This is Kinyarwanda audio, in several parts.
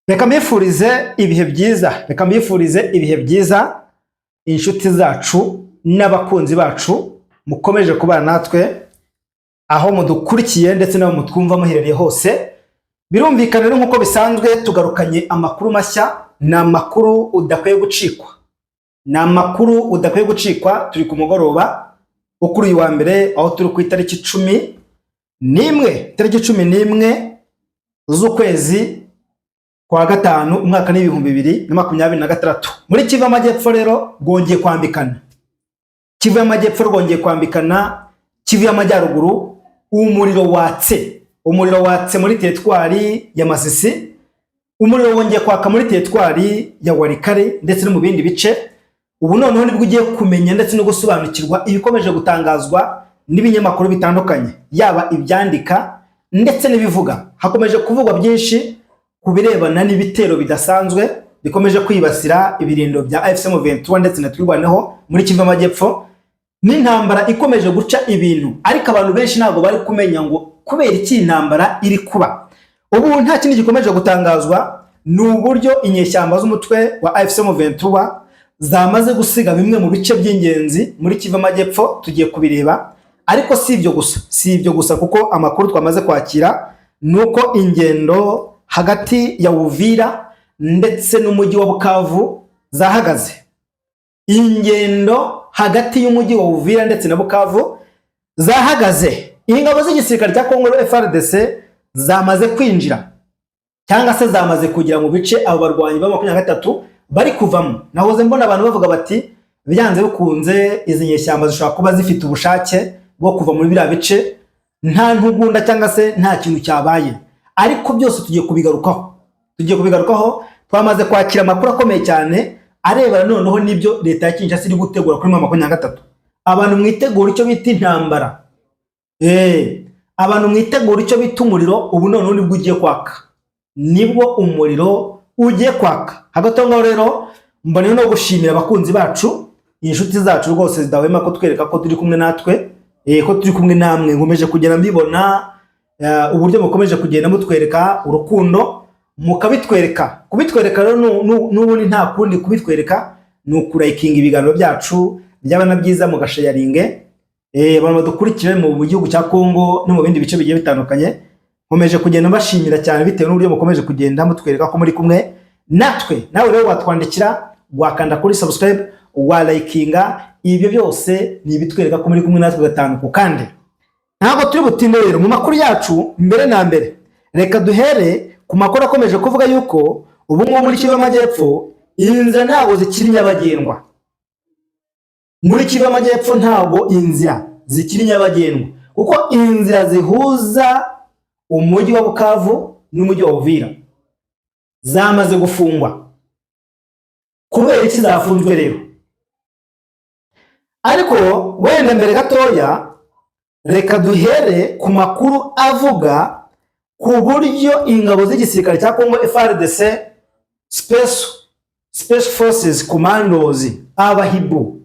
Reka mbifurize ibihe byiza inshuti zacu n'abakunzi bacu mukomeje kubana natwe aho mudukurikiye ndetse n'aho mutwumva muherereye hose. Birumvikana rero nkuko bisanzwe tugarukanye amakuru mashya, na makuru udakwiye gucikwa. Turi ku mugoroba wo kuri uyu wa mbere aho turi ku itariki 11 z'ukwezi kwa gatanu umwaka n'ibihumbi 2026. Muri Kivu y'Amajyepfo rero rwongeye kwambikana, Kivu y'Amajyaruguru umuriro watse muri teritwari ya Masisi, umuriro wongeye kwaka muri teritwari ya Warikare ndetse no mu bindi bice. Ubu noneho nibwo ugiye kumenya ndetse no gusobanukirwa ibikomeje gutangazwa n'ibinyamakuru bitandukanye, yaba ibyandika ndetse n'ibivuga. Hakomeje kuvugwa byinshi ku birebana n'ibitero bidasanzwe bikomeje kwibasira ibirindo bya AFC/M23 ndetse na twirwaneho muri Kivu y'Amajyepfo, n'intambara ikomeje guca ibintu. Ariko abantu benshi ntabwo bari kumenya ngo kubera iki intambara iri kuba. Ubu nta kindi gikomeje gutangazwa ni uburyo inyeshyamba z'umutwe wa AFC/M23 zamaze gusiga bimwe mu bice by'ingenzi muri Kivu y'Amajyepfo. Tugiye kubireba, ariko si ibyo gusa kuko amakuru twamaze kwakira nuko ingendo hagati ya Uvira ndetse n'umujyi wa Bukavu zahagaze. Ingendo hagati y'umujyi wa Uvira ndetse na Bukavu zahagaze. Ingabo z'igisirikare cya Kongo FARDC zamaze kwinjira cyangwa se zamaze kugira mu bice abo barwanyi ba 23 bari kuvamo. Nahoze mbona abantu bavuga bati byanze bikunze izi nyeshyamba zishobora kuba zifite ubushake bwo kuva muri biriya bice, nta ntugunda cyangwa se nta kintu cyabaye. Ariko byose tugiye kubigarukaho. Twamaze kwakira amakuru akomeye cyane arebana noneho nibyo leta ya Kinshasa iri gutegura kuri 23. Abantu mwitegura icyo bita intambara, abantu mwitegura icyo bita umuriro. Ubu noneho nibwo umuriro ugiye kwaka. Hagati aho rero mbone no gushimira abakunzi bacu, inshuti zacu rwose zidahwema ko twereka ko turi kumwe natwe, ko turi kumwe namwe. Nkomeje kugenda mbibona uburyo mukomeje kugenda mutwereka urukundo, mukabitwereka. Kubitwereka rero n'ubundi nta kundi kubitwereka ni ukurayikinga ibiganiro byacu, byabana byiza mugashayaringe. Abantu badukurikira mu gihugu cya Kongo no mu bindi bice bigiye bitandukanye, nkomeje kugenda mbashimira cyane bitewe n'uburyo mukomeje kugenda mutwereka ko muri kumwe natwe. Nawe rero watwandikira, wakanda kuri subscribe, walayikinga. Ibyo byose ni ibitwereka ko muri kumwe natwe gatanu ku kandi. Ntabwo turi butinde rero mu makuru yacu. Mbere na mbere reka duhere ku makuru akomeje kuvuga yuko ubu ngubu muri Kivu y'Amajyepfo inzira ntabwo zikiri nyabagendwa. Muri Kivu y'Amajyepfo ntabwo inzira zikiri nyabagendwa, kuko inzira zihuza umujyi wa Bukavu n'umujyi wa Uvira zamaze gufungwa. Kubera iki zafunzwe rero? Ariko wenda mbere gatoya reka duhere ku makuru avuga ku buryo ingabo z'igisirikare cya Kongo FARDC Special Forces Commandos abahibu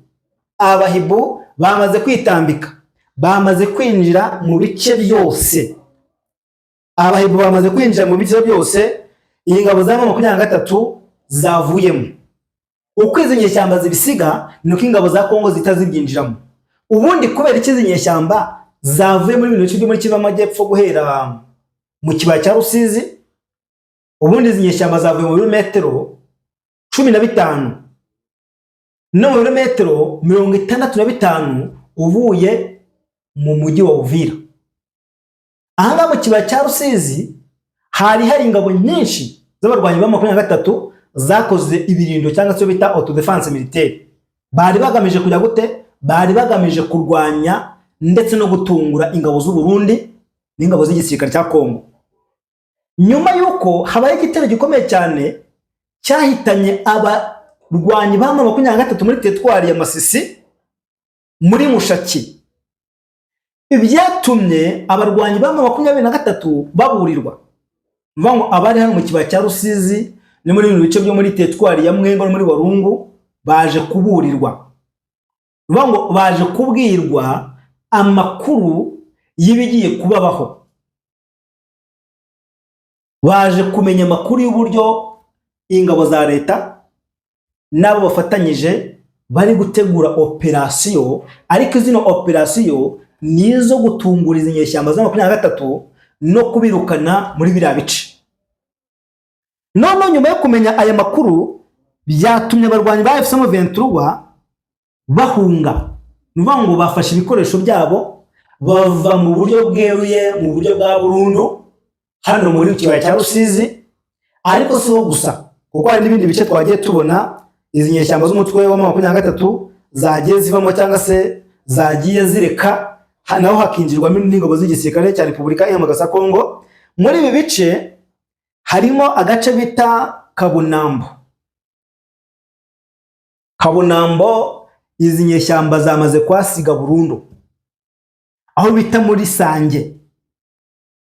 bamaze kwitambika, bamaze kwinjira mu bice byose. Abahibu bamaze kwinjira mu bice byose ingabo za 23 zavuyemo. Uko izi nyeshyamba zibisiga nuko ingabo za Kongo zitazibyinjiramo. Ubundi kubera iki izi nyeshyamba zavuye muri bino bice byo muri Kivu y'Amajyepfo guhera mu kibaya cya Rusizi? Ubundi izi nyeshyamba zavuye mu birometero 15 no mu birometero 65 uvuye mu mujyi wa Uvira. Aha mu kibaya cya Rusizi hari ingabo nyinshi z'abarwanyi ba 23 zakoze ibirindo cyangwa se bita auto defense militaire. Bari bagamije kujya gute? Bari bagamije kurwanya ndetse no gutungura ingabo z'u Burundi n'ingabo z'igisirikare cya Kongo. Nyuma yuko habaye igitero gikomeye cyane cyahitanye abarwanyi ba 23 muri teritwari ya Masisi muri Mushaki, ibyatumye abarwanyi ba 23 baburirwa. Mvango abari hano mu kibaya cya Rusizi ni muri bice byo muri teritwari ya Mwengo no muri Warungu baje kuburirwa. Mvango baje kubwirwa amakuru yibigiye kubabaho. Baje kumenya amakuru y'uburyo ingabo za leta n'abo bafatanyije bari gutegura operasiyo, ariko zino operasiyo nizo gutunguriza inyeshyamba za 23 no kubirukana muri biriya bice. None nyuma yo kumenya aya makuru byatumye abarwanyi ba M23 bahunga, nuvuga ngo bafashe ibikoresho byabo bava mu buryo bweruye, mu buryo bwa burundu hano muri kibaya cya Rusizi. Ariko si ho gusa, kuko hari n'ibindi bice twagiye tubona izi nyeshyamba z'umutwe wa 23 zagiye zivamo cyangwa se zagiye zireka, naho hakinjirwamo n'ingabo z'igisirikare cya Repubulika Iharamye Kongo. Muri ibi bice harimo agace bita Kabunambo. Kabunambo izi nyeshyamba zamaze kwasiga burundu, aho bita muri Sange,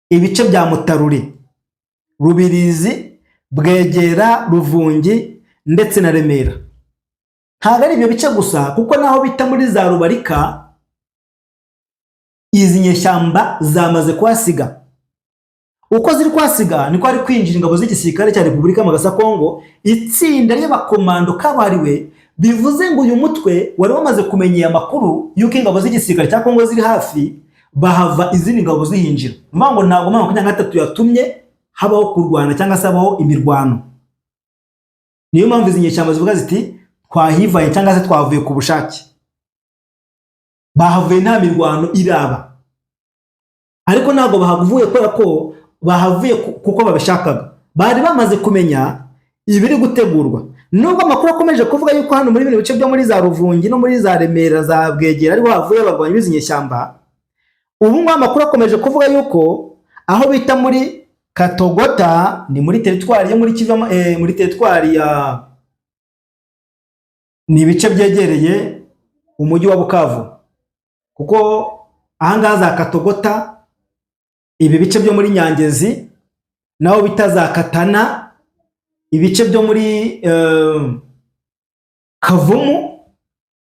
ibice bya Mutarure, Rubirizi, Bwegera, Ruvungi ndetse na Remera. Ntabwo ari ibyo bice gusa, kuko naho bita muri za Rubarika izi nyeshyamba zamaze kwasiga. Uko ziri kwasiga niko ari kwinjira ingabo z'igisirikare cya Repubulika Iharamye Kongo, itsinda ry'abakomando kabariwe. Bivuze ngo uyu mutwe wari wamaze kumenyera amakuru yuko ingabo z'igisirikare cya Kongo ziri hafi, bahava izindi ngabo zihinjira. Ngo ntabwo 23 yatumye habaho kurwana cyangwa se habaho imirwano. Niyo mpamvu izi nyeshyamba zivuga ziti twahivaye cyangwa se twavuye ku bushake. Bahavuye nta mirwano iraba, ariko ntabwo bahavuye kubera ko bahavuye kuko babishakaga. Bari bamaze kumenya ibiri gutegurwa. Nubwo amakuru akomeje kuvuga yuko hano muri bino bice byo muri za Ruvungi no muri za Remera za Bwegera ariho havuye abarwanyi b'izi nyeshyamba. Ubu amakuru akomeje kuvuga yuko aho bita muri Katogota, ni muri teritwari yo muri Kivu, muri teritwari ya ni ibice byegereye umujyi wa Bukavu, kuko ahangaha za Katogota, ibi bice byo muri Nyangezi, naho bita za Katana, ibice byo muri Kavumu,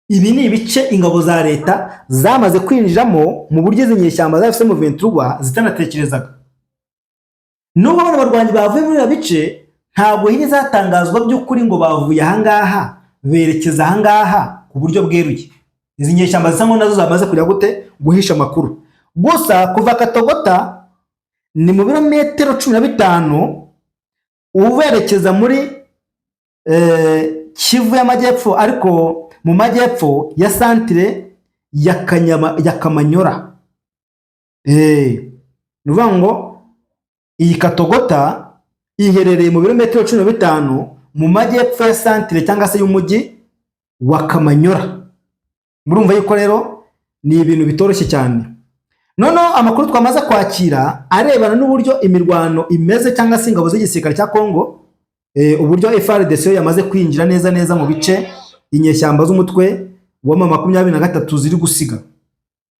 ibi ni ibice ingabo za leta zamaze kwinjiramo mu buryo izi nyeshyamba za M23 zitanatekerezaga. Nubwo bano barwanyi bavuye muri bice, ntabwo hiri zatangazwa by'ukuri ngo bavuye ahangaha berekeza ahangaha ku buryo bweruye. Izi nyeshyamba zisa ngo nazo zamaze kujya gute guhisha amakuru. Gusa kuva Katogota ni mu birometero 15 uberekeza muri Kivu y'Amajyepfo, ariko mu majyepfo ya centre ya Kamanyora. Nuvuga ngo iyi Katogota iherereye mu birometero 15 mu majyepfo ya centre cyangwa se y'umujyi wa Kamanyora. Murumva yuko rero ni ibintu bitoroshye cyane. Noneho amakuru twamaze kwakira arebana n'uburyo imirwano imeze cyangwa se ingabo z'igisirikare cya Kongo, uburyo FARDC yamaze kwinjira neza mu bice inyeshyamba z'umutwe wa 23 ziri gusiga.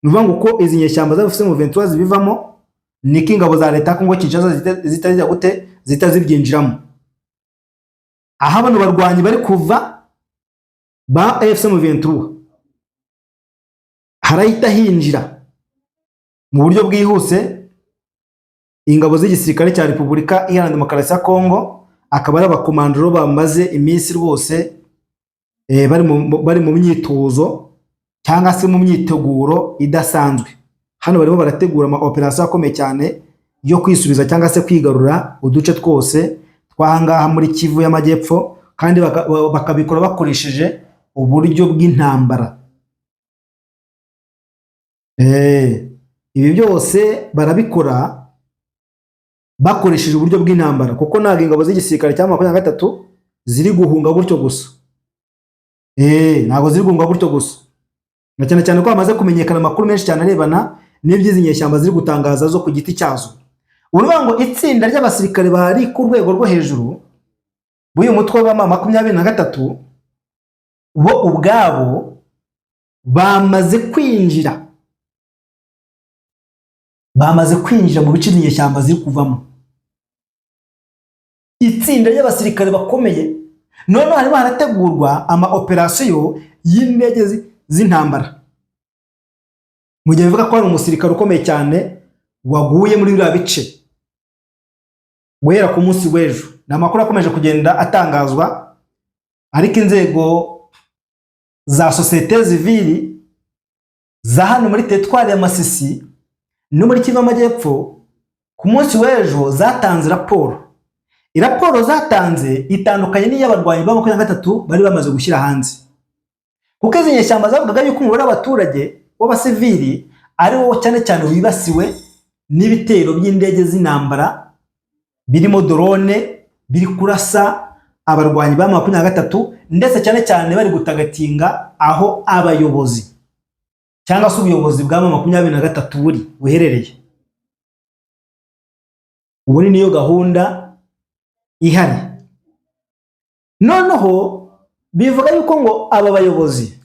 Nuvuga ngo uko izi nyeshyamba za M23 zibivamo, niko ingabo za leta Kongo Kinshasa zitajya gute zitazibyinjiramo. Aha bano barwanyi bari kuva ba M23 harahita hinjira mu buryo bwihuse ingabo z'igisirikare cya Repubulika Iharanira Demokarasi ya Kongo, akaba ari abakomandoro bamaze iminsi rwose bari mu myitozo cyangwa se mu myiteguro idasanzwe. Hano barimo barategura ama operation akomeye cyane yo kwisubiza cyangwa se kwigarura uduce twose twahangaha muri Kivu y'Amajyepfo, kandi bakabikora bakoresheje uburyo bw'intambara. Ibi byose barabikora bakoresheje uburyo bw'intambara, kuko ntabwo ingabo z'igisirikare cya 23 ziri guhunga gutyo gusa. Ntabwo ziri guhunga gutyo gusa, na cyane ko bamaze kumenyekana amakuru menshi cyane arebana n'iby'izi nyeshyamba ziri gutangaza zo ku giti cyazo. Uruvuga ngo itsinda ry'abasirikare bahari ku rwego rwo hejuru b'uyu mutwe wa 23 bo ubwabo bamaze kwinjira mu bice by'inyeshyamba ziri kuvamo. Itsinda ry'abasirikare bakomeye. None harimo harategurwa ama operasiyo y'indege z'intambara. Mu gihe bivuga ko hari umusirikare ukomeye cyane waguye muri biriya bice, guhera ku munsi w'ejo. Ni amakuru akomeje kugenda atangazwa, ariko inzego za sosiyete zivili za hano muri teritwari ya Masisi no muri Kivu Amajyepfo ku munsi w'ejo zatanze raporo. Iraporo zatanze itandukanye n'iy'abarwanyi ba 23 bari bamaze gushyira hanze, kuko izi nyeshyamba zavugaga yuko umubare w'abaturage w'abasivili ari wo cyane cyane wibasiwe n'ibitero by'indege z'intambara birimo drone biri kurasa abarwanyi ba 23, ndetse cyane cyane bari gutagatinga aho abayobozi cyangwa se ubuyobozi bwa 23 buri buherereye. Ubu niyo gahunda ihari. Noneho bivuga yuko ngo aba bayobozi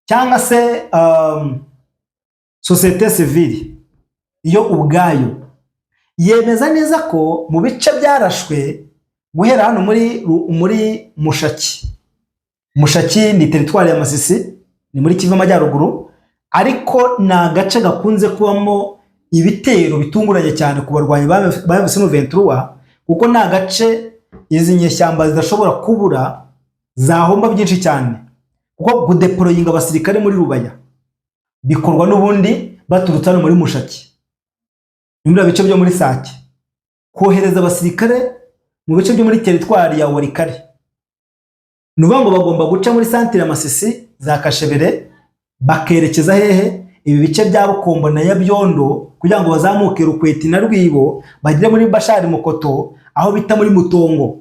cyangwa se societe civile iyo ubwayo yemeza neza ko mu bice byarashwe guhera hano muri Mushaki ni teritwari ya Masisi, ni muri Kivu Amajyaruguru, ariko na gace gakunze kubamo ibitero bitunguranye cyane ku barwanyi ba M23, kuko na gace izi nyeshyamba zidashobora kubura zahomba byinshi cyane, kuko kudeployinga abasirikare muri Rubaya bikorwa n'ubundi baturutse hano muri Mushaki, muri bice byo muri Sake, kohereza abasirikare mu bice byo muri teritwari ya Warikare. Nuvuga ngo bagomba guca muri centre ya Masisi za Kashebere bakerekeza hehe ibi bice bya Bukombo na Yabyondo, kugira ngo bazamuke Rukweti na Rwibo bagire muri Bashari Mukoto aho bita muri Mutongo.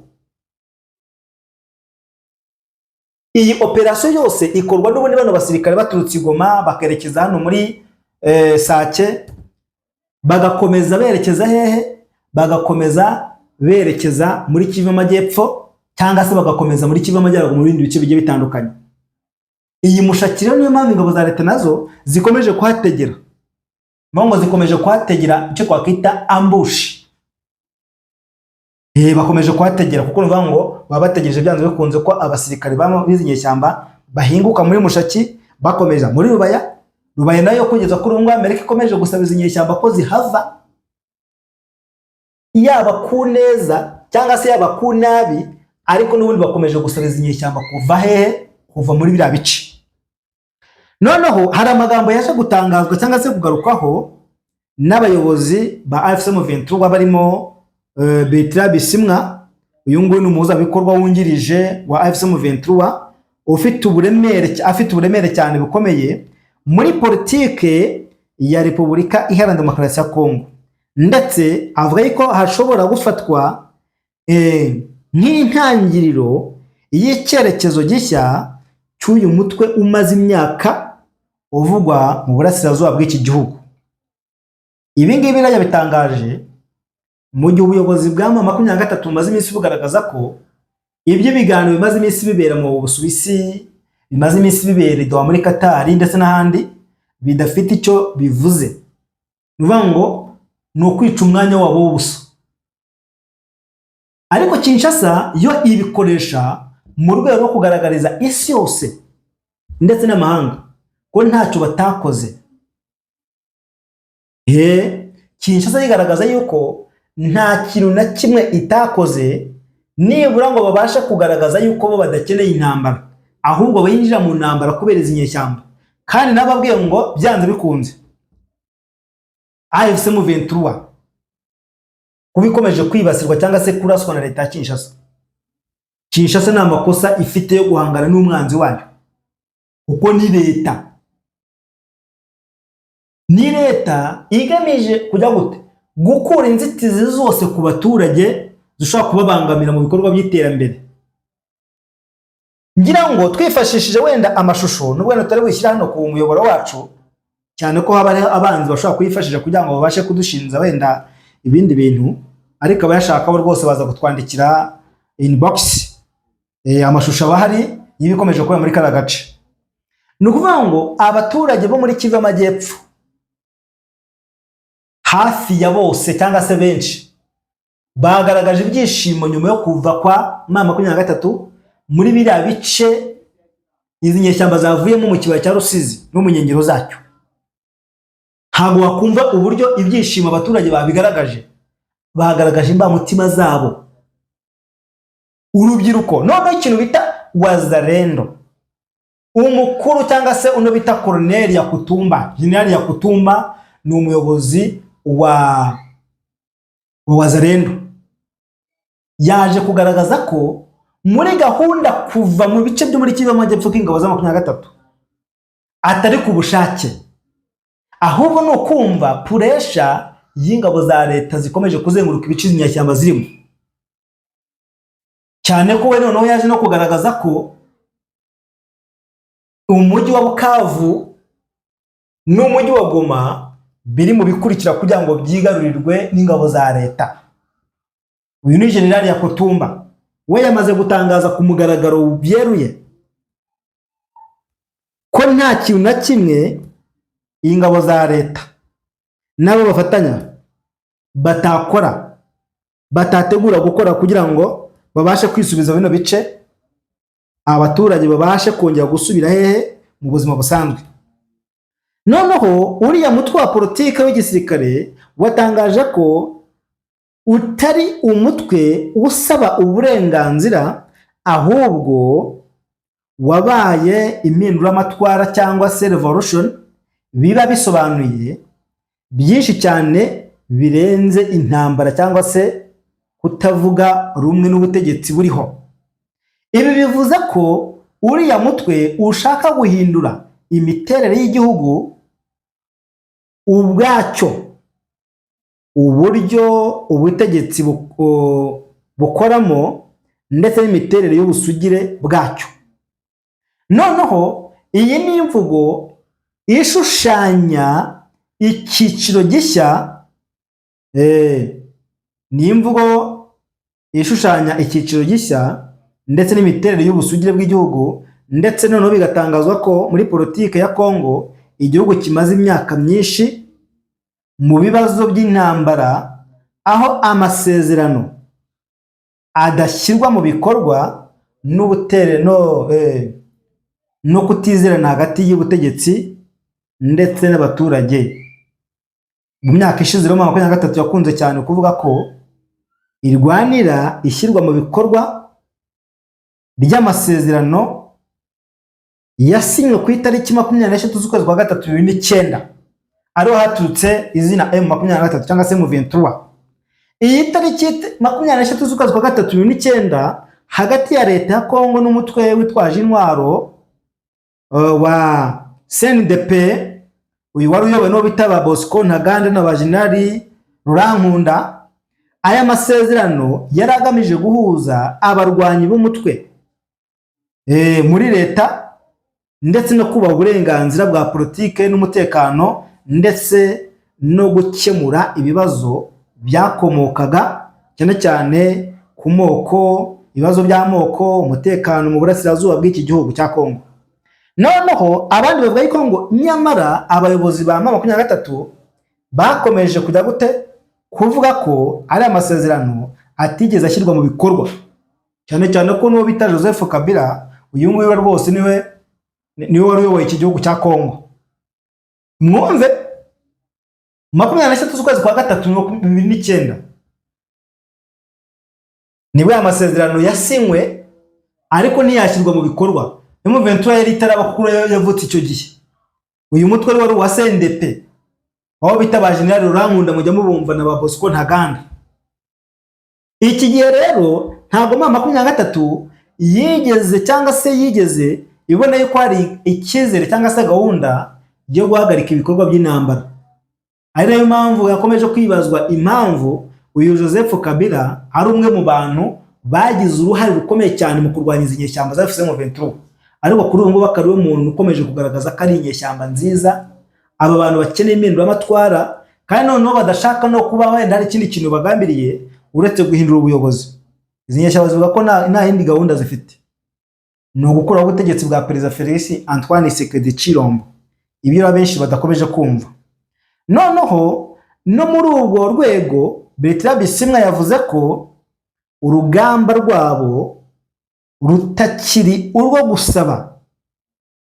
Iyi operation yose ikorwa n'ubundi bano basirikare baturutse Goma bakerekeza hano muri Sake, bagakomeza berekeza hehe, bagakomeza berekeza muri Kivu Amajyepfo cyangwa se bagakomeza muri Kivu Amajyaruguru mu bindi bice bigiye bitandukanye. Iyi Mushaki rero niyo mpamvu ingabo za leta nazo zikomeje kuhategera, ngo zikomeje kuhategera icyo twakwita ambush. Bakomeje kuhategera kuko nuvuga ngo baba bategereje byanze bikunze ko abasirikare bizinye cyamba bahinguka muri Mushaki bakomeza muri Rubaya nayo kugeza kuri ngo Amerika ikomeje gusaba izinye cyamba ko zihava, yaba ku neza cyangwa se yaba ku nabi, ariko n'ubundi bakomeje gusaba izinye cyamba kuva hehe, kuva muri bira bice. Noneho hari amagambo yaje gutangazwa cyangwa se kugarukaho n'abayobozi ba AFC M23 barimo Bertrand Bisimwa, uyu nguyu ni umuhuzabikorwa wungirije wa AFC M23 afite uburemere cyane bukomeye muri politike ya Repubulika Iharanira Demokarasi ya Kongo, ndetse avuga ko hashobora gufatwa nk'intangiriro y'icyerekezo gishya cy'uyu mutwe umaze imyaka uvugwa mu burasirazuba bw'iki gihugu. Ibi ngibi rero bitangaje mu gihe ubuyobozi bwa 23 bumaze iminsi bugaragaza ko ibyo biganiro bimaze iminsi bibera mu Busuwisi, bimaze iminsi bibera Doha muri Qatar ndetse n'ahandi bidafite icyo bivuze. Nuvuga ngo ni ukwica umwanya wabo w'ubusa. Ariko Kinshasa yo ibikoresha mu rwego rwo kugaragariza isi yose ndetse n'amahanga ko ntacyo batakoze. Kinshasa yigaragaza yuko nta kintu na kimwe itakoze, nibura ngo babasha kugaragaza yuko bo badakeneye intambara, ahubwo bayinjira mu ntambara kubera izi nyeshyamba. Kandi nababwiye ngo byanze bikunze AFC M23 kubikomeje kwibasirwa cyangwa se kuraswa na leta ya Kinshasa. Kinshasa nta makosa ifite yo guhangana n'umwanzi wayo, uko ni leta igamije kujya gute gukura inzitizi zose ku baturage zishobora kubabangamira mu bikorwa by'iterambere. Ngira ngo twifashishije wenda amashusho n'ubwo tutari wishyira hano ku muyoboro wacu, cyane ko haba abanzi bashobora kuyifashisha kugira ngo babashe kudushinza wenda ibindi bintu, ariko abayashaka bo rwose baza kutwandikira inbox amashusho abahari y'ibikomeje kuba muri kara gace. Ni ukuvuga ngo abaturage bo muri Kivu Amajyepfo hafi ya bose cyangwa se benshi bagaragaje ibyishimo nyuma yo kuva kwa M23 muri biriya bice izi nyeshyamba zavuyemo mu kibaya cya Rusizi no mu nkengero zacyo. Ntabwo wakumva uburyo ibyishimo abaturage babigaragaje, bagaragaje imbamutima zabo. Urubyiruko noneho ikintu bita wazalendo, umukuru cyangwa se uno bita Colonel Yakutumba, General Yakutumba ni umuyobozi wa wazalendo, yaje kugaragaza ko muri gahunda kuva mu bice byo muri Kivu y'Amajyepfo k'ingabo za 23 atari ku bushake, ahubwo no kumva puresha y'ingabo za leta zikomeje kuzenguruka ibice inyashyamba zirimo, cyane ko we noneho yaje no kugaragaza ko umujyi wa Bukavu n'umujyi wa Goma biri mu bikurikira kugira ngo byigarurirwe n'ingabo za leta. Uyu ni General Yakutumba, we yamaze gutangaza ku mugaragaro byeruye ko nta kintu na kimwe ingabo za leta nabo bafatanya batakora, batategura gukora kugira ngo babashe kwisubiza bino bice, abaturage babashe kongera gusubira hehe mu buzima busanzwe. Noneho uriya mutwe wa politike w'igisirikare watangaje ko utari umutwe usaba uburenganzira, ahubwo wabaye impinduramatwara cyangwa se revolution, biba bisobanuye byinshi cyane birenze intambara cyangwa se kutavuga rumwe n'ubutegetsi buriho. Ibi bivuze ko uriya mutwe ushaka guhindura imiterere y'igihugu ubwacyo, uburyo ubutegetsi bukoramo ndetse n'imiterere y'ubusugire bwacyo. Noneho iyi ni imvugo ishushanya icyiciro gishya, ni imvugo ishushanya icyiciro gishya ndetse n'imiterere y'ubusugire bw'igihugu, ndetse noneho bigatangazwa ko muri politike ya Kongo igihugu kimaze imyaka myinshi mu bibazo by'intambara, aho amasezerano adashyirwa mu bikorwa no kutizerana hagati y'ubutegetsi ndetse n'abaturage. Mu myaka ishize rero 2023 yakunze cyane kuvuga ko irwanira ishyirwa mu bikorwa ry'amasezerano yasinywe ku itariki 23 z'ukwezi kwa gatatu 2009, ariho haturutse izina M23 cyangwa se M23. Iyi tariki 23 z'ukwezi kwa gatatu 2009 hagati ya leta ya Kongo n'umutwe witwaje intwaro wa CNDP, uyu wari uyobowe no bitaba Bosco Ntaganda n'abajenerali Rurankunda. Aya masezerano yaragamije guhuza abarwanyi b'umutwe muri leta ndetse no kuba uburenganzira bwa politike n'umutekano, ndetse no gukemura ibibazo byakomokaga cyane cyane ku moko, ibibazo by'amoko, umutekano mu burasirazuba bw'iki gihugu cya Kongo. Noneho abandi bavuga ko ngo nyamara abayobozi ba M23 bakomeje kujya gute kuvuga ko ari amasezerano atigeze ashyirwa mu bikorwa, cyane cyane ko n'uwo bita Joseph Kabila, uyu nguyu rwose niwe wari uyoboye iki gihugu cya Kongo. Mwumve 23 z'ukwezi kwa gatatu 2009 nibwo amasezerano yasinywe ariko ntiyashyirwa mu bikorwa. M23 yari itaraba kuko yavutse icyo gihe. Uyu mutwe wari wa CNDP, aho bitabaje General Rurankunda mujya mubumva na ba Bosco Ntaganda. Iki gihe rero ntago M23 yigeze cyangwa se yigeze ibona yuko hari icyizere cyangwa se gahunda yo guhagarika ibikorwa by'intambara. Ari nayo mpamvu yakomeje kwibazwa impamvu uyu Joseph Kabila ari umwe mu bantu bagize uruhare rukomeye cyane mu kurwanya inyeshyamba za M23, ariko kuri ubu ngubu akari umuntu ukomeje kugaragaza ko ari inyeshyamba nziza, aba bantu bakeneye impinduramatwara kandi noneho badashaka no kuba wenda hari ikindi kintu bagambiriye uretse guhindura ubuyobozi. Izi nyeshyamba zivuga ko nta yindi gahunda zifite, ni ugukuraho ubutegetsi bwa Perezida Félix Antoine Tshisekedi Tshilombo, ibyo abenshi badakomeje kumva. Noneho no muri urwo rwego Bertrand Bisimwa yavuze ko urugamba rwabo rutakiri urwo gusaba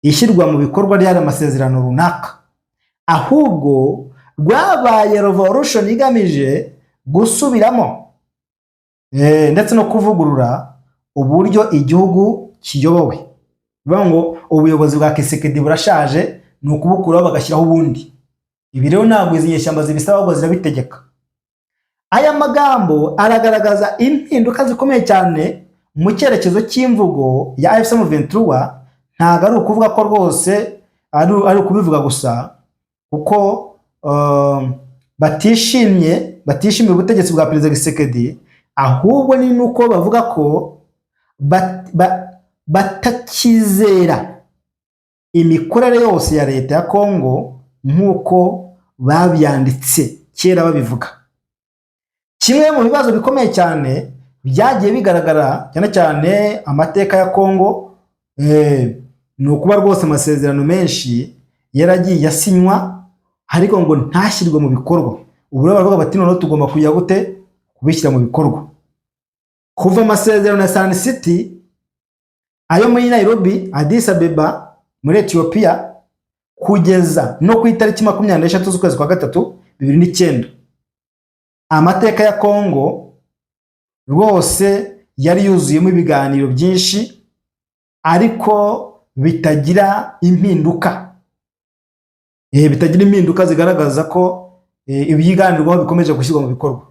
ishyirwa mu bikorwa ry'aya masezerano runaka, ahubwo rwabaye revolution igamije gusubiramo ndetse no kuvugurura uburyo igihugu kiyobowe. Bivuga ngo ubuyobozi bwa Kisekedi burashaje, ni ukubukuraho bagashyiraho ubundi. Ibi rero ntabwo izi nyeshyamba zibisaba, ahubwo zirabitegeka. Aya magambo aragaragaza impinduka zikomeye cyane mu cyerekezo cy'imvugo ya AFC M23. Ntabwo ari ukuvuga ko rwose ari ukubivuga gusa, kuko batishimiye ubutegetsi bwa Perezida Kisekedi, ahubwo ni nuko bavuga ko batakizera imikorere yose ya leta ya Kongo nk'uko babyanditse kera babivuga. Kimwe mu bibazo bikomeye cyane byagiye bigaragara cyane cyane amateka ya Kongo, ni ukuba rwose amasezerano menshi yaragiye yasinywa ariko ngo ntashyirwe mu bikorwa. Ubu rero baravuga bati noneho tugomba kujya gute kubishyira mu bikorwa. Kuva amasezerano ya Sun City, ayo muri Nairobi, Addis Abeba muri Ethiopia, kugeza no ku itariki 23 z'ukwezi kwa gatatu 2009, amateka ya Kongo rwose yari yuzuyemo ibiganiro byinshi ariko bitagira impinduka. Bitagira impinduka zigaragaza ko ibyiganirwaho bikomeje gushyirwa mu bikorwa.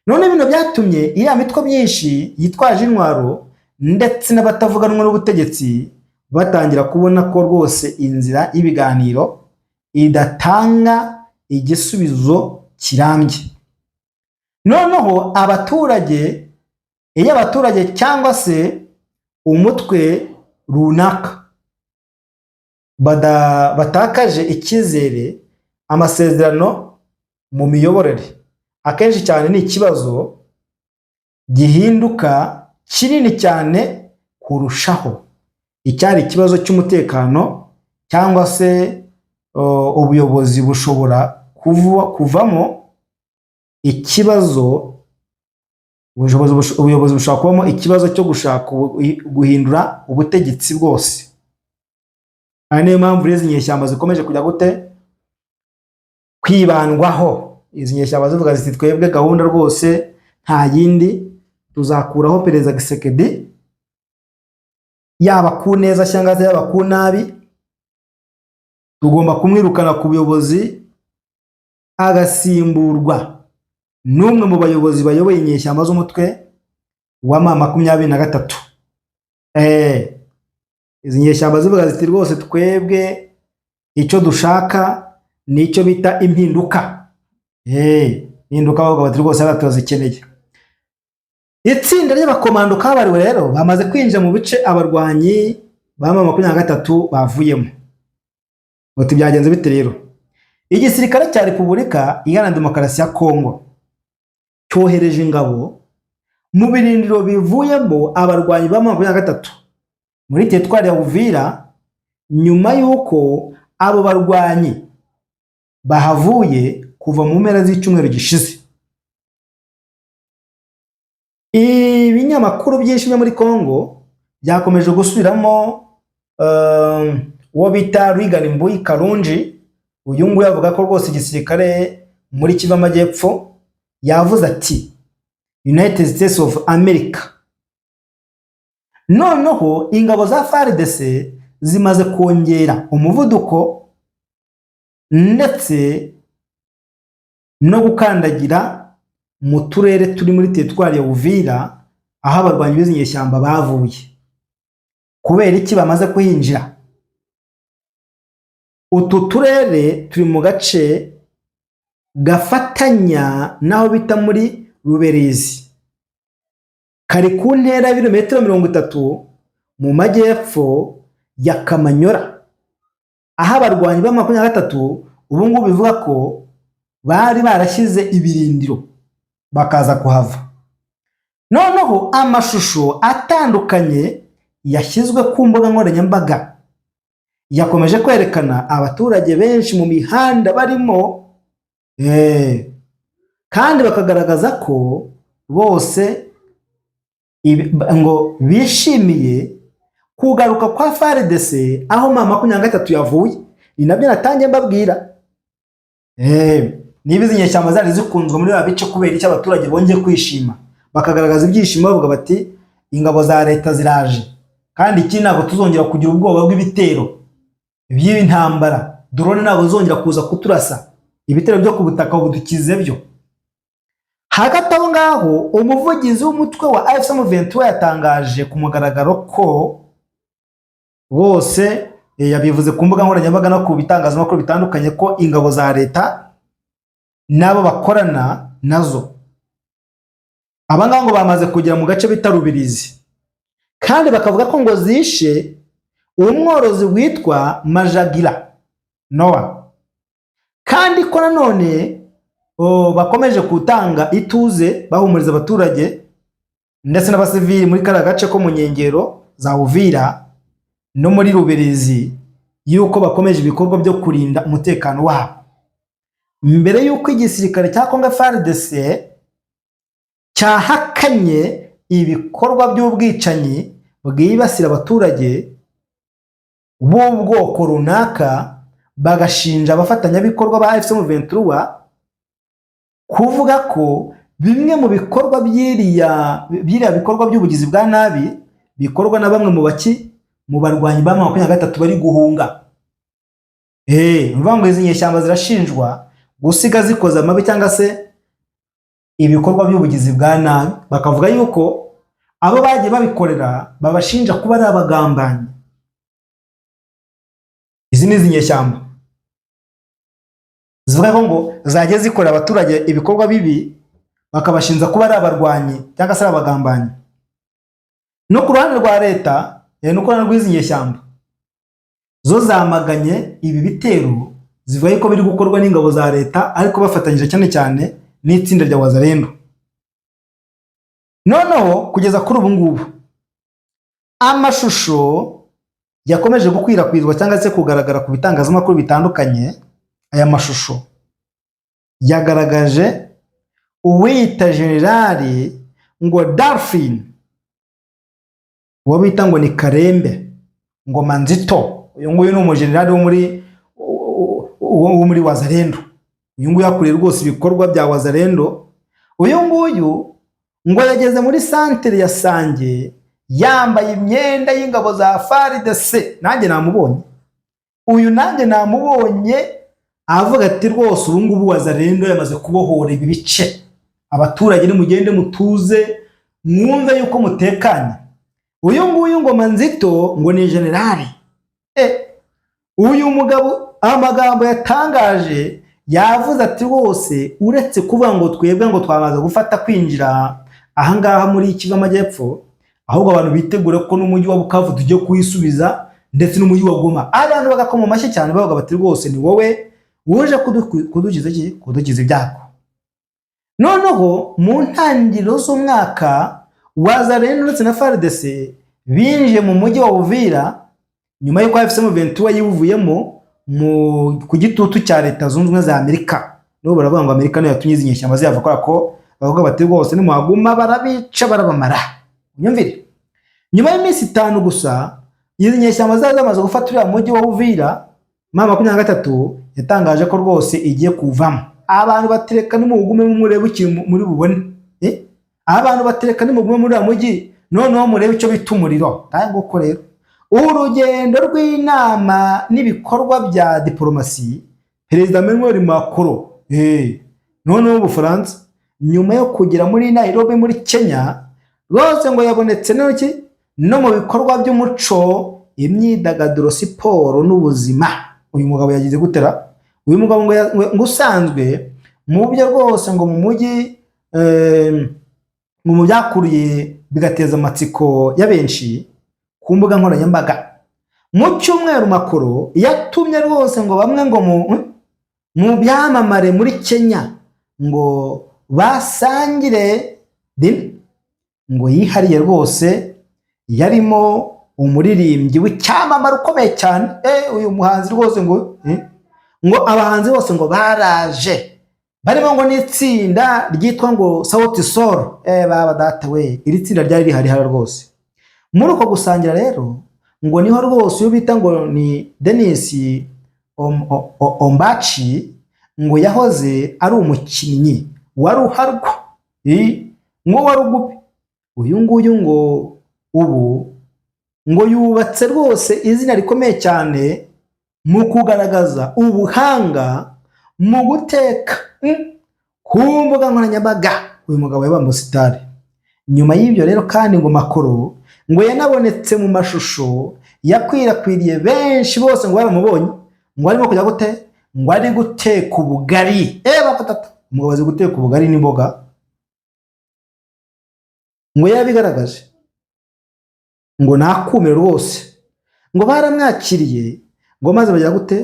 None bino byatumye iriya mitwe myinshi yitwaje intwaro ndetse n'abatavuga rumwe n'ubutegetsi batangira kubona ko rwose inzira y'ibiganiro idatanga igisubizo kirambye. Noneho abaturage, iyo abaturage cyangwa se umutwe runaka batakaje icyizere amasezerano mu miyoborere, akenshi cyane ni ikibazo gihinduka kinini cyane kurushaho. Icyari ikibazo cy'umutekano cyangwa se ubuyobozi bushobora kuvamo ikibazo, ubuyobozi bushobora kubamo ikibazo cyo gushaka guhindura ubutegetsi bwose. Ari niyo mpamvu izi nyeshyamba zikomeje kujya gute kwibandwaho. Izi nyeshyamba zivuga ziti twebwe gahunda rwose nta yindi, tuzakuraho Perezida Kisekedi, yaba ku neza cyangwa se yaba ku nabi, tugomba kumwirukana ku buyobozi agasimburwa n'umwe mu bayobozi bayoboye inyeshyamba z'umutwe wa M23. Izi nyeshyamba zivuga ziti rwose twebwe icyo dushaka ni icyo bita impinduka. Impinduka ahubwo bati rwose aratuzikeneye. Itsinda ry'abakomando kabariwe rero bamaze kwinjira mu bice abarwanyi ba M23 bavuyemo. Uti byagenze bite rero? Igisirikare cya Repubulika Iharanira Demokarasi ya Kongo cyohereje ingabo mu birindiro bivuyemo abarwanyi ba M23 muri teritwari ya Uvira, nyuma y'uko abo barwanyi bahavuye kuva mu mpera z'icyumweru gishize. Ibinyamakuru byinshi byo muri Kongo byakomeje gusubiramo uwo bita Rigani Mbuyi Karunji. Uyu nguyu avuga ko rwose igisirikare muri Kivu Amajyepfo yavuze ati United States of America. Noneho ingabo za FARDC zimaze kongera umuvuduko ndetse no gukandagira mu turere turi muri teritwari ya Uvira aho abarwanyi b'izi nyeshyamba bavuye. Kubera iki bamaze kuhinjira? Utu turere turi mu gace gafatanya naho bita muri Ruberizi, kari ku ntera y'ibirometero 30 mu majyepfo ya Kamanyora, aho abarwanyi ba M23 ubu ngubu bivuga ko bari barashyize ibirindiro bakaza kuhava. Noneho amashusho atandukanye yashyizwe ku mbuga nkoranyambaga yakomeje kwerekana abaturage benshi mu mihanda barimo, kandi bakagaragaza ko bose ngo bishimiye kugaruka kwa FARDC aho M23 yavuye. Ni nabyo natangiye mbabwira. niba izi nyeshyamba zari zikunzwe muri ba bice kubera icyo abaturage bongeye kwishima bakagaragaza ibyishimo bavuga bati ingabo za leta ziraje kandi iki ntabwo tuzongera kugira ubwoba bw'ibitero by'intambara, drone ntabwo zongera kuza kuturasa, ibitero byo ku butaka budukize byo. Hagati aho ngaho umuvugizi w'umutwe wa AFC M23 yatangaje ku mugaragaro ko bose yabivuze ku mbuga nkoranyambaga no ku bitangazamakuru bitandukanye ko ingabo za leta nabo bakorana nazo abangaba ngo bamaze kugera mu gace bita Rubirizi kandi bakavuga ko ngo zishe umworozi witwa Majagira Noah kandi ko nanone bakomeje gutanga ituze bahumuriza abaturage ndetse n'abasivili muri kara gace ko mu nkengero za Uvira no muri Rubirizi yuko bakomeje ibikorwa byo kurinda umutekano wabo mbere yuko igisirikare cya Congo FARDC cyahakanye ibikorwa by'ubwicanyi bwibasira abaturage b'ubwoko runaka bagashinja abafatanyabikorwa ba AFC M23 kuvuga ko bimwe mu bikorwa byiriya bikorwa by'ubugizi bwa nabi bikorwa na bamwe mu barwanyi ba 23 bari guhunga. Ruvango izi nyeshyamba zirashinjwa gusiga zikoza amabi cyangwa se ibikorwa by'ubugizi bwa nabi, bakavuga yuko abo bagiye babikorera babashinja kuba ari abagambanyi. Izi ni zinyeshyamba zivuga ko ngo zagiye zikora abaturage ibikorwa bibi bakabashinja kuba ari abarwanyi cyangwa se abagambanyi. No ku ruhande rwa leta no ku ruhande rw'izi nyeshyamba zo zamaganye ibi bitero zivuga ko biri gukorwa n'ingabo za leta ariko bafatanyije cyane cyane n'itsinda rya Wazalendo. Noneho kugeza kuri ubu ngubu amashusho yakomeje gukwirakwizwa cyangwa se kugaragara ku bitangazamakuru bitandukanye. Aya mashusho yagaragaje uwita generali ngo Dolphin uwo bita ngo ni Karembe ngo Manzito, uyu nguyu ni umujenerali wo muri Wazalendo. Uyu nguyu yakuriye rwose ibikorwa bya Wazalendo. Uyu nguyu ngo yageze muri santere ya Sange yambaye imyenda y'ingabo za FARDC. Nanjye namubonye uyu, nanjye namubonye avuga ati rwose ubu ngubu Wazalendo yamaze kubohora ibi bice, abaturage ni mugende mutuze mwumve yuko mutekanye. Uyu nguyu ngo Manzito ngo ni generali. Uyu mugabo amagambo yatangaje yavuze ati rwose uretse kuvuga ngo twebwe ngo twamaze gufata kwinjira ahangaha muri Kivu Amajyepfo, ahubwo abantu bitegura ko n'umujyi wa Bukavu tujye kuyisubiza ndetse n'umujyi wa Goma. Abantu bagakoma amashyi cyane bavuga bati rwose ni wowe uje kudukiza ibyago. Noneho mu ntangiriro z'umwaka Wazalendo ndetse na FARDC binjiye mu mujyi wa Uvira nyuma y'uko AFC M23 yivuyemo ku gitutu cya leta zunze ubumwe za Amerika. No baravuga ngo Amerika niyo yatumye izi nyeshyamba ziyava ko bavuga bati rwose ni muhaguma barabica barabamara. Unyumvire, nyuma y'iminsi 5 gusa izi nyeshyamba zamaze gufata uriya mujyi wa Uvira, mama 23 yatangaje ko rwose igiye kuvamo. Abantu batereka nimugume murebe ikintu muri bubone. Abantu batereka nimugume muri mujyi noneho murebe icyo bita umuriro. Ntabwo ko rero urugendo rw'inama n'ibikorwa bya diplomasi Perezida Emmanuel Macron noneho Ubufaransa nyuma yo kugera muri Nairobi muri Kenya rwose ngo yabonetse no mu bikorwa by'umuco, imyidagaduro, siporo n'ubuzima. Uyu mugabo yagize gutera, uyu mugabo ngo usanzwe mu byo rwose ngo mu mujyi mu byakuriye bigateza amatsiko ya benshi ku mbuga nkoranyambaga. Mu cyumweru Macron yatumye rwose ngo bamwe ngo mu byamamare muri Kenya ngo basangire ngo yihariye rwose, yarimo umuririmbyi w'icyamamare ukomeye cyane. Uyu muhanzi rwose ngo abahanzi bose ngo baraje barimo ngo n'itsinda ryitwa ngo Sauti Sol. Baba data we, iri tsinda ryari rihari rwose. Muri uko gusangira rero ngo niho rwose uyu bita ngo ni Denis Ombachi ngo yahoze ari umukinnyi wa ruharwa ngo wa rugubi. Uyu nguyu ngo ubu ngo yubatse rwose izina rikomeye cyane mu kugaragaza ubuhanga mu guteka ku mbuga nkoranyambaga. Uyu mugabo yabaye umusitari. Nyuma y'ibyo rero kandi ngo Makoro ngo yanabonetse mu mashusho yakwirakwiriye, benshi bose ngo baramubonye ngo arimo kujya gute, ngo ari guteka ubugari. Batata umugabo azi guteka ubugari n'imboga, ngo yabigaragaje ngo nakumire rwose. Ngo baramwakiriye ngo maze bajya gute,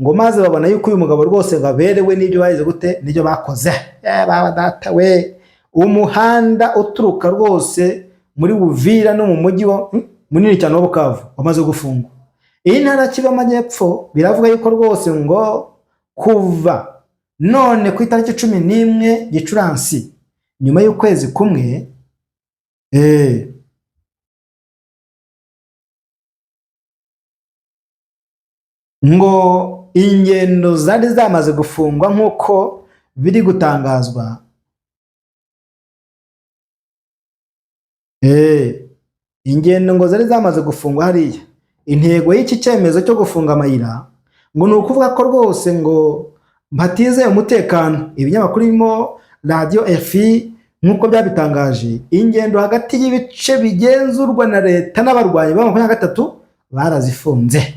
ngo maze babona yuko uyu mugabo rwose ngo aberewe n'ibyo bahize gute n'ibyo bakoze. Baba data we, umuhanda uturuka rwose muri Uvira no mu mujyi munini cyane wa Bukavu wamaze gufungwa. Iyi ntara Kivu y'Amajyepfo biravuga yuko rwose ngo kuva none ku itariki 11 Gicurasi, nyuma y'ukwezi kumwe, ngo ingendo zari zamaze gufungwa nk'uko biri gutangazwa. Ingendo ngo zari zamaze gufungwa hariya. Intego y'iki cyemezo cyo gufunga amayira ngo ni ukuvuga ko rwose ngo batize umutekano. Ibinyamakuru birimo Radio RFI nk'uko byabitangaje, ingendo hagati y'ibice bigenzurwa na leta n'abarwanyi ba 23 barazifunze.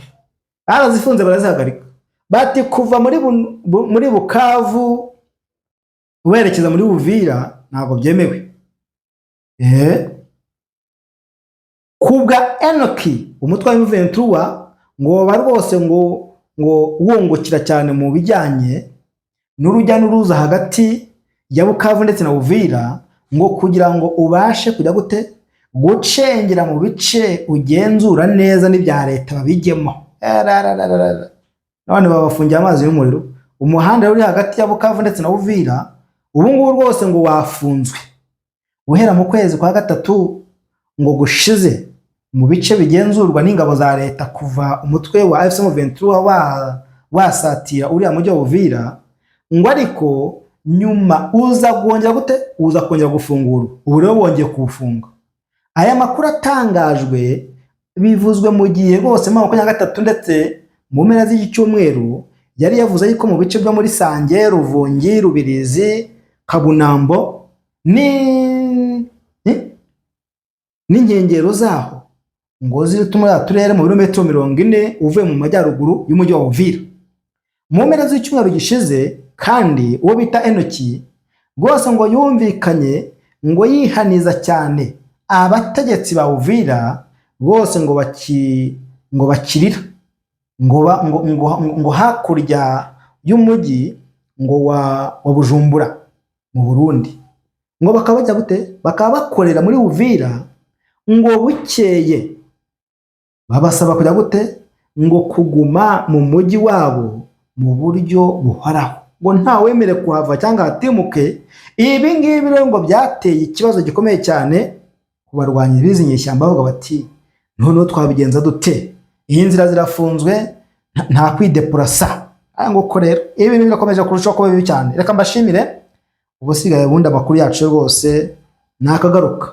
Barazihagarika. Bati kuva muri Bukavu werekeza muri Uvira ntabwo byemewe. Kubwa Enoki umutwe wa M23 ngo bari rwose ngo wungukira cyane mu bijyanye n'urujya n'uruza hagati ya Bukavu ndetse na Uvira, ngo kugira ngo ubashe kujya gute, gucengera mu bice ugenzura neza n'ibya leta babijyemo. None babafungiye amazi y'umuriro. Umuhanda uri hagati ya Bukavu ndetse na Uvira ubu ngubu rwose ngo wafunzwe guhera mu kwezi kwa gatatu ngo gushize mu bice bigenzurwa n'ingabo za leta, kuva umutwe wa M23 wasatira uriya mujyi wa Uvira. Ngo ariko nyuma uza kongera gufungura. Ubu rero bongeye kufunga. Aya makuru atangajwe bivuzwe mu gihe rwose mu 23 ndetse mu mpera z'iki cyumweru yari yavuze yuko mu bice byo muri Sange, Ruvungi, Rubirizi, Kabunambo n'inkengero zaho ngo zituma turere mu birometero 40 uvuye mu majyaruguru y'umujyi wa Uvira. Mu mpera z'icyumweru gishize kandi uwo bita Enoki rwose ngo yumvikanye ngo yihaniza cyane abategetsi ba Uvira bose ngo bakirira ngo hakurya y'umujyi ngo wa Bujumbura mu Burundi, ngo bakabajya gute, bakaba bakorera muri Uvira. Ngo bukeye babasaba kujya gute, ngo kuguma mu mujyi wabo mu buryo buhoraho, ngo nta wemere kuhava cyangwa hatimuke. Ibi ngibi rero ngo byateye ikibazo gikomeye cyane ku barwanyi bizi nyeshyamba, bavuga bati none twabigenza dute, iyi nzira zirafunzwe, nta kwidepurasa. Ngo ko rero ibi bintu birakomeje kurushaho kuba bibi cyane. Reka mbashimire, ubusigaye bundi amakuru yacu rwose nakagaruka.